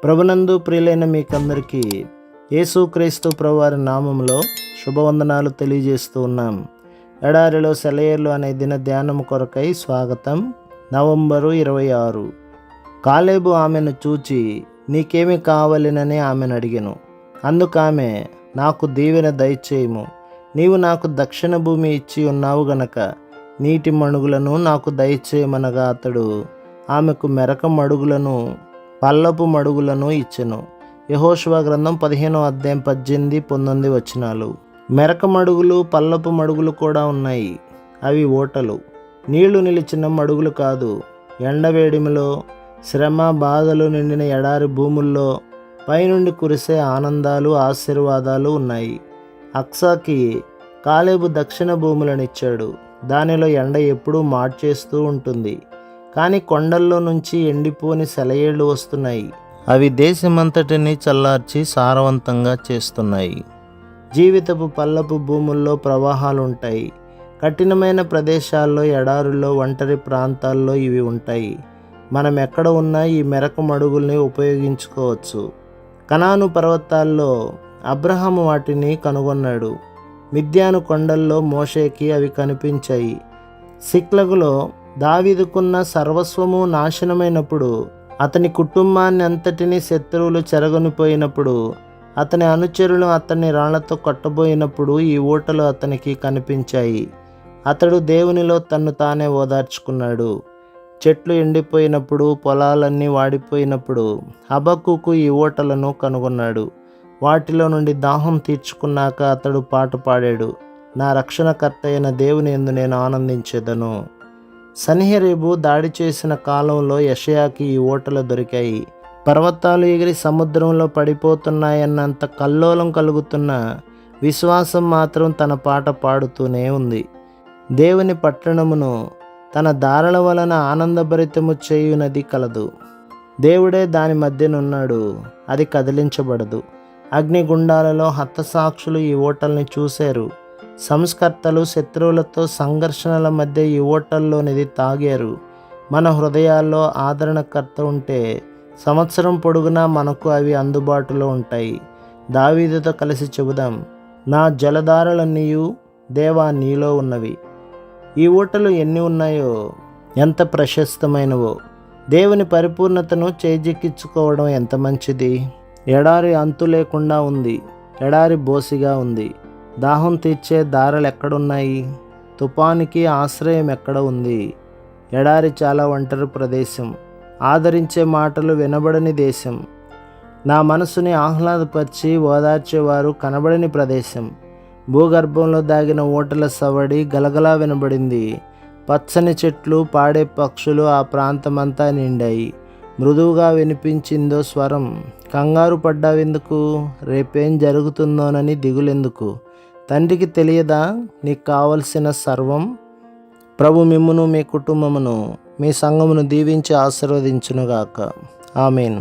ప్రభునందు ప్రియులైన మీకందరికీ యేసుక్రీస్తు ప్రభువారి నామంలో శుభవందనాలు తెలియజేస్తూ ఉన్నాం. ఎడారిలో సెలయేర్లు అనే దిన ధ్యానం కొరకై స్వాగతం. నవంబరు 26. కాలేబు ఆమెను చూచి నీకేమి కావాలినని ఆమెను అడిగెను. అందుకామె నాకు దీవెన దయచేయము, నీవు నాకు దక్షిణ భూమి ఇచ్చి ఉన్నావు గనక నీటి మణుగులను నాకు దయచేయమనగా అతడు ఆమెకు మెరక మడుగులను పల్లపు మడుగులను ఇచ్చెను. యెహోషువ గ్రంథం 15:18-19 వచనాలు. మెరక మడుగులు పల్లపు మడుగులు కూడా ఉన్నాయి. అవి ఓటలు, నీళ్లు నిలిచిన మడుగులు కాదు. ఎండవేడిమిలో శ్రమ బాధలు నిండిన ఎడారి భూముల్లో పైనుండి కురిసే ఆనందాలు ఆశీర్వాదాలు ఉన్నాయి. అక్సాకి కాలేబు దక్షిణ భూములనిచ్చాడు. దానిలో ఎండ ఎప్పుడూ మార్చేస్తూ ఉంటుంది, కానీ కొండల్లో నుంచి ఎండిపోని సెలయేళ్లు వస్తున్నాయి. అవి దేశమంతటిని చల్లార్చి సారవంతంగా చేస్తున్నాయి. జీవితపు పల్లపు భూముల్లో ప్రవాహాలుంటాయి. కఠినమైన ప్రదేశాల్లో, ఎడారుల్లో, ఒంటరి ప్రాంతాల్లో ఇవి ఉంటాయి. మనం ఎక్కడ ఉన్నా ఈ మెరక మడుగుల్ని ఉపయోగించుకోవచ్చు. కనాను పర్వతాల్లో అబ్రహాము వాటిని కనుగొన్నాడు. మిద్యాను కొండల్లో మోషేకి అవి కనిపించాయి. సిక్లగులో దావీదుకున్న సర్వస్వము నాశనమైనప్పుడు, అతని కుటుంబాన్ని అంతటినీ శత్రువులు చెరగొనిపోయినప్పుడు, అతని అనుచరులు అతన్ని రాళ్లతో కొట్టబోయినప్పుడు ఈ ఊటలు అతనికి కనిపించాయి. అతడు దేవునిలో తన్ను తానే ఓదార్చుకున్నాడు. చెట్లు ఎండిపోయినప్పుడు, పొలాలన్నీ వాడిపోయినప్పుడు హబక్కూకు ఈ ఊటలను కనుగొన్నాడు. వాటిలో నుండి దాహం తీర్చుకున్నాక అతడు పాట పాడాడు. నా రక్షణకర్త అయిన దేవుని యందు నేను ఆనందించెదను. సన్హెరీబు దాడి చేసిన కాలంలో యెషయాకి ఈ ఊటలు దొరికాయి. పర్వతాలు ఎగిరి సముద్రంలో పడిపోతున్నాయన్నంత కల్లోలం కలుగుతున్న విశ్వాసం మాత్రం తన పాట పాడుతూనే ఉంది. దేవుని పట్టణమును తన దారుల వలన ఆనందభరితము చేయునది కలదు. దేవుడే దాని మధ్యనున్నాడు, అది కదిలించబడదు. అగ్నిగుండాలలో హతసాక్షులు ఈ ఊటల్ని చూశారు. సంస్కర్తలు శత్రువులతో సంఘర్షణల మధ్య ఈ ఓటల్లోనిది తాగారు. మన హృదయాల్లో ఆదరణకర్త ఉంటే సంవత్సరం పొడుగునా మనకు అవి అందుబాటులో ఉంటాయి. దావీదుతో కలిసి చెబుదాం, నా జలధారలన్నీయు దేవా నీలో ఉన్నవి. ఈ ఊటలు ఎన్ని ఉన్నాయో, ఎంత ప్రశస్తమైనవో. దేవుని పరిపూర్ణతను చేజిక్కించుకోవడం ఎంత మంచిది. ఎడారి అంతు లేకుండా ఉంది, ఎడారి బోసిగా ఉంది. దాహం తీర్చే దారలు ఎక్కడున్నాయి? తుఫానికి ఆశ్రయం ఎక్కడ ఉంది? ఎడారి చాలా ఒంటరి ప్రదేశం, ఆదరించే మాటలు వినబడని దేశం. నా మనసుని ఆహ్లాదపరిచి ఓదార్చేవారు కనబడని ప్రదేశం. భూగర్భంలో దాగిన ఊటల సవడి గలగలా వినబడింది. పచ్చని చెట్లు, పాడే పక్షులు ఆ ప్రాంతమంతా నిండాయి. మృదువుగా వినిపించిందో స్వరం. కంగారు పడ్డావెందుకు? రేపేం జరుగుతుందోనని దిగులెందుకు? తండ్రికి తెలియదా నీకు కావలసిన సర్వం? ప్రభు మిమ్మును, మీ కుటుంబమును, మీ సంఘమును దీవించి ఆశీర్వదించునుగాక. ఆమేన్.